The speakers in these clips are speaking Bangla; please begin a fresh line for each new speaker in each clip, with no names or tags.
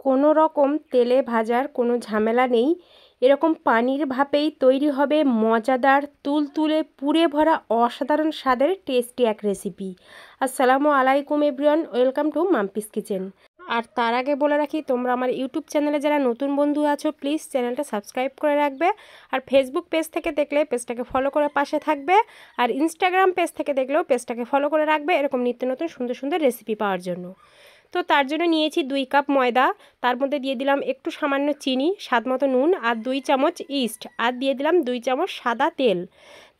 কোনো রকম তেলে ভাজার কোনো ঝামেলা নেই। এরকম পানির ভাপেই তৈরি হবে মজাদার তুলতুলে পুরে ভরা অসাধারণ স্বাদের টেস্টি এক রেসিপি। আসসালামু আলাইকুম everyone, welcome to Mampi's kitchen. আর তার আগে বলে রাখি, তোমরা আমার ইউটিউব চ্যানেলে যারা নতুন বন্ধু আছো প্লিজ চ্যানেলটা সাবস্ক্রাইব করে রাখবে। আর ফেসবুক পেজ থেকে দেখলে পেজটাকে ফলো করে পাশে থাকবে। আর ইনস্টাগ্রাম পেজ থেকে দেখলেও পেজটাকে ফলো করে রাখবে এরকম নিত্য নতুন সুন্দর সুন্দর রেসিপি পাওয়ার জন্য। তো তার জন্য নিয়েছি 2 কাপ ময়দা, তার মধ্যে দিয়ে দিলাম একটু সামান্য চিনি, স্বাদ মতো নুন আর 2 চামচ ইস্ট, আর দিয়ে দিলাম 2 চামচ সাদা তেল।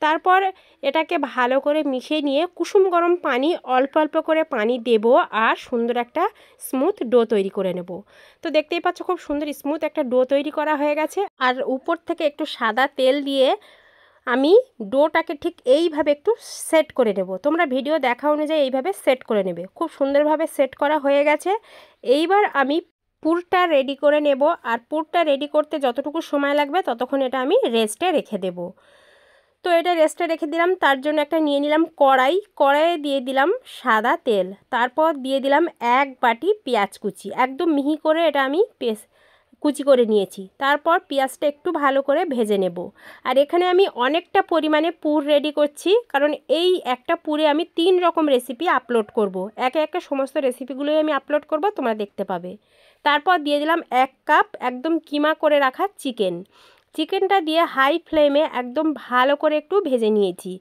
তারপর এটাকে ভালো করে মিশিয়ে নিয়ে কুসুম গরম পানি অল্প অল্প করে পানি দেব আর সুন্দর একটা স্মুথ ডো তৈরি করে নেব। তো দেখতেই পাচ্ছ খুব সুন্দর স্মুথ একটা ডো তৈরি করা হয়ে গেছে। আর উপর থেকে একটু সাদা তেল দিয়ে আমি ডোটাকে ঠিক এইভাবে একটু সেট করে নেব। তোমরা ভিডিও দেখা অনুযায়ী এইভাবে সেট করে নেবে। খুব সুন্দরভাবে সেট করা হয়ে গেছে। এইবার আমি পুরটা রেডি করে নেব। আর পুরটা রেডি করতে যতটুকু সময় লাগবে ততক্ষণ এটা আমি রেস্টে রেখে দেব। তো এটা রেস্টে রেখে দিলাম। তার জন্য একটা নিয়ে নিলাম কড়াইয়ে দিয়ে দিলাম সাদা তেল, তারপর দিয়ে দিলাম 1 বাটি পেঁয়াজ কুচি, একদম মিহি করে এটা আমি কুচি করে নিয়েছি। তারপর পেঁয়াজটা একটু ভালো করে ভেজে নেব। আর এখানে আমি অনেকটা পরিমাণে পুর রেডি করছি, কারণ এই একটা পুরে আমি 3 রকম রেসিপি আপলোড করব। একে একে সমস্ত রেসিপিগুলোই আমি আপলোড করব, তোমরা দেখতে পাবে। তারপর দিয়ে দিলাম 1 কাপ একদম কিমা করে রাখা চিকেনটা দিয়ে হাই ফ্লেমে একদম ভালো করে একটু ভেজে নিয়েছি।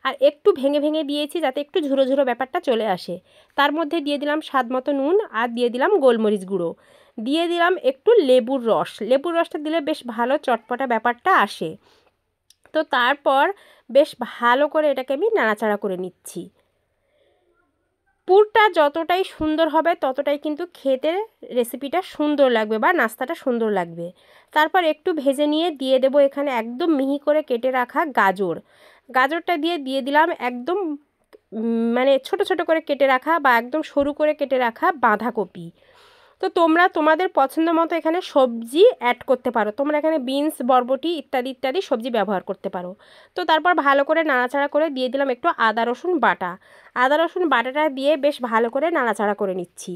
আর একটু ভেঙে ভেঙে দিয়েছি যাতে একটু ঝুরো ঝুরো ব্যাপারটা চলে আসে। তার মধ্যে দিয়ে দিলাম স্বাদ মতো নুন আর দিয়ে দিলাম গোলমরিচ গুঁড়ো, দিয়ে দিলাম একটু লেবুর রসটা দিলে বেশ ভালো চটপটা ব্যাপারটা আসে। তো তারপর বেশ ভালো করে এটাকে আমি নাড়াচাড়া করে নিচ্ছি। পুরটা যতটাই সুন্দর হবে ততটাই কিন্তু খেতে রেসিপিটা সুন্দর লাগবে বা নাস্তাটা সুন্দর লাগবে। তারপর একটু ভেজে নিয়ে দিয়ে দেব এখানে একদম মিহি করে কেটে রাখা গাজরটা দিয়ে দিলাম একদম মানে ছোট ছোট করে কেটে রাখা বা একদম সরু করে কেটে রাখা বাঁধাকপি। তো তোমরা তোমাদের পছন্দ মতো এখানে সবজি অ্যাড করতে পারো। তোমরা এখানে বিনস, বরবটি ইত্যাদি ইত্যাদি সবজি ব্যবহার করতে পারো। তো তারপর ভালো করে নাড়াচাড়া করে দিয়ে দিলাম একটু আদা রসুন বাটাটা দিয়ে বেশ ভালো করে নাড়াচাড়া করে নিচ্ছি।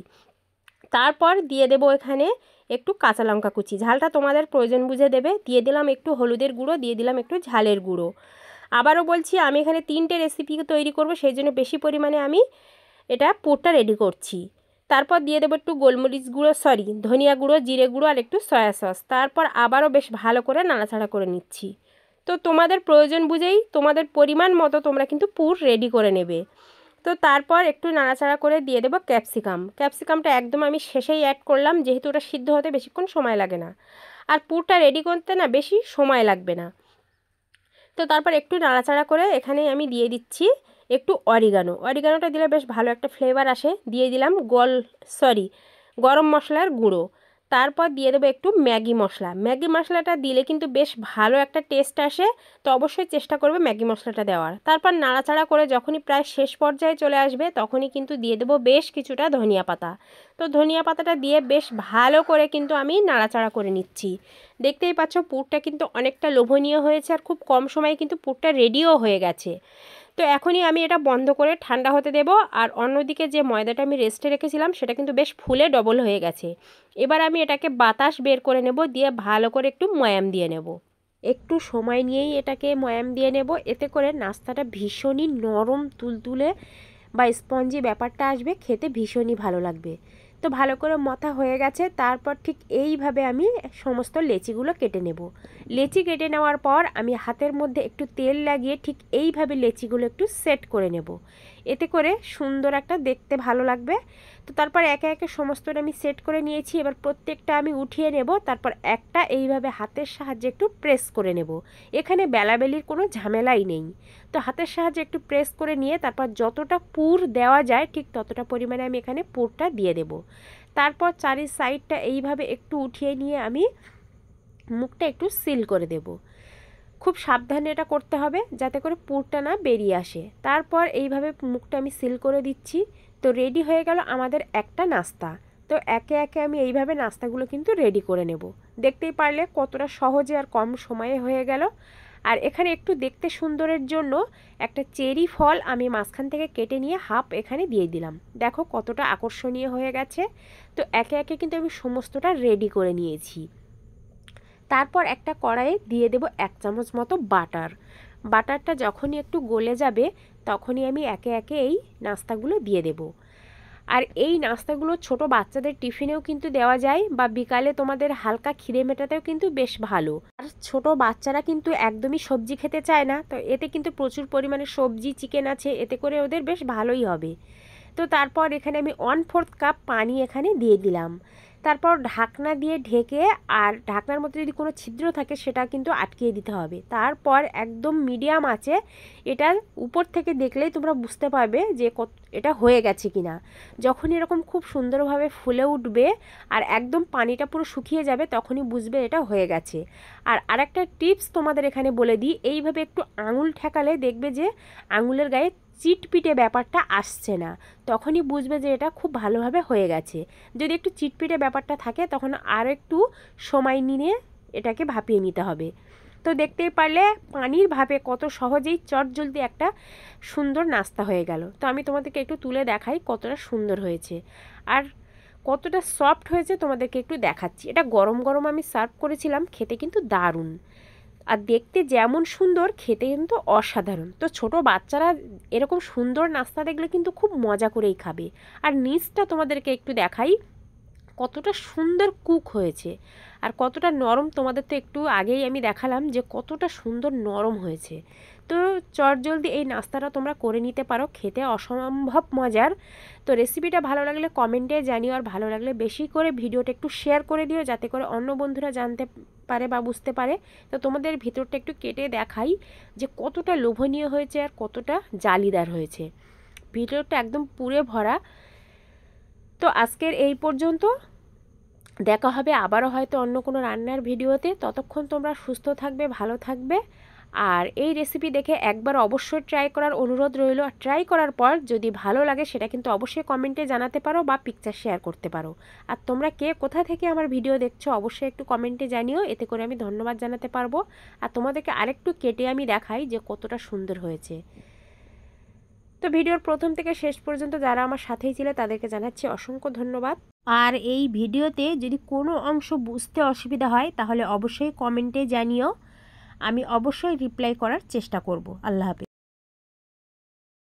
তারপর দিয়ে দেব এখানে একটু কাঁচা লঙ্কা কুচি, ঝালটা তোমাদের প্রয়োজন বুঝে দেবে। দিয়ে দিলাম একটু হলুদের গুঁড়ো, দিয়ে দিলাম একটু ঝালের গুঁড়ো। আবারও বলছি, আমি এখানে 3টে রেসিপি তৈরি করব, সেই জন্য বেশি পরিমাণে আমি এটা পুরটা রেডি করছি। তারপর দিয়ে দেবো একটু ধনিয়া গুঁড়ো, জিরে গুঁড়ো আর একটু সয়া সস। তারপর আবারও বেশ ভালো করে নাড়াচাড়া করে নিচ্ছি। তো তোমাদের প্রয়োজন বুঝেই তোমাদের পরিমাণ মতো তোমরা কিন্তু পুর রেডি করে নেবে। তো তারপর একটু নাড়াচাড়া করে দিয়ে দেবো ক্যাপসিকামটা একদম আমি শেষেই অ্যাড করলাম, যেহেতু ওটা সিদ্ধ হতে বেশিক্ষণ সময় লাগে না। আর পুরটা রেডি করতে না বেশি সময় লাগবে না। তো তারপর একটু নাড়াচাড়া করে এখানে আমি দিয়ে দিচ্ছি একটু অরিগানোটা দিলে বেশ ভালো একটা ফ্লেভার আসে। দিয়ে দিলাম গরম মশলার গুঁড়ো। তারপর দিয়ে দেবো একটু ম্যাগি মশলাটা দিলে কিন্তু বেশ ভালো একটা টেস্ট আসে। তো অবশ্যই চেষ্টা করবে ম্যাগি মশলাটা দেওয়ার। তারপর নাড়াচাড়া করে যখনই প্রায় শেষ পর্যায়ে চলে আসবে তখনই কিন্তু দিয়ে দেবো বেশ কিছুটা ধনিয়া পাতা। তো ধনিয়া পাতাটা দিয়ে বেশ ভালো করে কিন্তু আমি নাড়াচাড়া করে নিচ্ছি। দেখতেই পাচ্ছ পুরটা কিন্তু অনেকটা লোভনীয় হয়েছে আর খুব কম সময়ে কিন্তু পুরটা রেডিও হয়ে গেছে। তো এখনই আমি এটা বন্ধ করে ঠান্ডা হতে দেব। আর অন্যদিকে যে ময়দাটা আমি রেস্টে রেখেছিলাম সেটা কিন্তু বেশ ফুলে ডবল হয়ে গেছে। এবার আমি এটাকে বাতাস বের করে নেব, দিয়ে ভালো করে একটু ময়াম দিয়ে নেব। একটু সময় নিয়েই এটাকে ময়াম দিয়ে নেব, এতে করে নাস্তাটা ভীষণই নরম তুলতুলে বা স্পঞ্জি ব্যাপারটা আসবে, খেতে ভীষণই ভালো লাগবে। তো ভালো করে মথা হয়ে গেছে। তারপর ঠিক এইভাবে আমি সমস্ত লেচিগুলো কেটে নেব। লেচি কেটে নেওয়ার পর আমি হাতের মধ্যে একটু তেল লাগিয়ে ঠিক এইভাবে লেচিগুলো একটু সেট করে নেব, এতে করে সুন্দর একটা দেখতে ভালো লাগবে। তো তারপর একে একে সমস্তটা আমি সেট করে নিয়েছি। এবার প্রত্যেকটা আমি উঠিয়ে নেব। তারপর একটা এইভাবে হাতের সাহায্যে একটু প্রেস করে নেব। এখানে বেলাবেলির কোনো ঝামেলাই নেই। তো হাতের সাহায্যে একটু প্রেস করে নিয়ে তারপর যতটা পুর দেওয়া যায় ঠিক ততটা পরিমাণে আমি এখানে পুরটা দিয়ে দেব। তারপর চারি সাইডটা এইভাবে একটু উঠিয়ে নিয়ে আমি মুখটা একটু সিল করে দেব। খুব সাবধানে এটা করতে হবে যাতে করে পুরটা না বেরিয়ে আসে। তারপর এইভাবে মুখটা আমি সিল করে দিচ্ছি। তো রেডি হয়ে গেল আমাদের একটা নাস্তা। তো একে একে আমি এইভাবে নাস্তাগুলো কিন্তু রেডি করে নেব। দেখতেই পারলে কতটা সহজে আর কম সময়ে হয়ে গেল। আর এখানে একটু দেখতে সুন্দরের জন্য একটা চেরি ফল আমি মাঝখান থেকে কেটে নিয়ে হাফ এখানে দিয়ে দিলাম। দেখো কতটা আকর্ষণীয় হয়ে গেছে। তো একে একে কিন্তু আমি সমস্তটা রেডি করে নিয়েছি। তারপর একটা কড়াইয়ে দিয়ে দেব 1 চামচ মতো বাটার। বাটারটা যখনই একটু গলে যাবে তখনই আমি একে একে এই নাস্তাগুলো দিয়ে দেব। আর এই নাস্তাগুলো ছোট বাচ্চাদের টিফিনেও কিন্তু দেওয়া যায়, বা বিকালে তোমাদের হালকা খিদে মেটাতেও কিন্তু বেশ ভালো। আর ছোট বাচ্চারা কিন্তু একদমই সবজি খেতে চায় না, তো এতে কিন্তু প্রচুর পরিমাণে সবজি চিকেন আছে, এতে করে ওদের বেশ ভালোই হবে। তো তারপর এখানে আমি 1/4 কাপ পানি এখানে দিয়ে দিলাম। তারপর ঢাকনা দিয়ে ঢেকে, আর ঢাকনার মধ্যে যদি কোনো ছিদ্র থাকে সেটা কিন্তু আটকিয়ে দিতে হবে। তারপর একদম মিডিয়াম আঁচে এটা উপর থেকে দেখলেই তোমরা বুঝতে পারবে যে এটা হয়ে গেছে কিনা। যখন এরকম খুব সুন্দরভাবে ফুলে উঠবে আর একদম পানিটা পুরো শুকিয়ে যাবে তখনই বুঝবে এটা হয়ে গেছে। আর আরেকটা টিপস তোমাদের এখানে বলে দিই, এইভাবে একটু আঙুল ঠেকালে দেখবে যে আঙুলের গায়ে চিটপিটে ব্যাপারটা আসছে না, তখনই বুঝবে যে এটা খুব ভালোভাবে হয়ে গেছে। যদি একটু চিটপিটে ব্যাপারটা থাকে তখন আর একটু সময় নিয়ে এটাকে ভাপিয়ে নিতে হবে। তো দেখতেই পারলে পানির ভাপে কত সহজেই চটজলদি একটা সুন্দর নাস্তা হয়ে গেল। তো আমি তোমাদেরকে একটু তুলে দেখাই কতটা সুন্দর হয়েছে আর কতটা সফট হয়েছে তোমাদেরকে একটু দেখাচ্ছি। এটা গরম গরম আমি সার্ভ করেছিলাম, খেতে কিন্তু দারুণ, আর দেখতে যেমন সুন্দর খেতে কিন্তু অসাধারণ। তো ছোট বাচ্চারা এরকম সুন্দর নাস্তা দেখলে কিন্তু খুব মজা করেই খাবে। আর নিচটা তোমাদেরকে একটু দেখাই কতটা সুন্দর কুক হয়েছে আর কতটা নরম। তোমাদের তো একটু আগেই আমি দেখালাম যে কতটা সুন্দর নরম হয়েছে। তো চটজলদি এই নাস্তাটা তোমরা করে নিতে পারো, খেতে অসম্ভব মজার। তো রেসিপিটা ভালো লাগলে কমেন্টে জানিও, আর ভালো লাগলে বেশি করে ভিডিওটা একটু শেয়ার করে দিও যাতে করে অন্য বন্ধুরা জানতে পারে বা বুঝতে পারে। তো তোমাদের ভিতরটা একটু কেটে দেখাই যে কতটা লোভনীয় হয়েছে আর কতটা জালিদার হয়েছে। ভিডিওটা একদম পুরে ভরা। তো আজকের এই পর্যন্ত, দেখা হবে আবারও হয়তো অন্য কোনো রান্নার ভিডিওতে। ততক্ষণ তোমরা সুস্থ থাকবে, ভালো থাকবে। আর এই রেসিপি দেখে একবার অবশ্যই ট্রাই করার অনুরোধ রইল। আর ট্রাই করার পর যদি ভালো লাগে সেটা কিন্তু অবশ্যই কমেন্টে জানাতে পারো বা পিকচার শেয়ার করতে পারো। আর তোমরা কে কোথা থেকে আমার ভিডিও দেখছো অবশ্যই একটু কমেন্টে জানিও, এতে করে আমি ধন্যবাদ জানাতে পারবো। আর তোমাদেরকে আরেকটু কেটে আমি দেখাই যে কতটা সুন্দর হয়েছে। তো ভিডিওর প্রথম থেকে শেষ পর্যন্ত যারা আমার সাথেই ছিল তাদেরকে জানাচ্ছি অসংখ্য ধন্যবাদ। আর এই ভিডিওতে যদি কোনো অংশ বুঝতে অসুবিধা হয় তাহলে অবশ্যই কমেন্টে জানিও, আমি অবশ্যই রিপ্লাই করার চেষ্টা করব। আল্লাহ হাফেজ।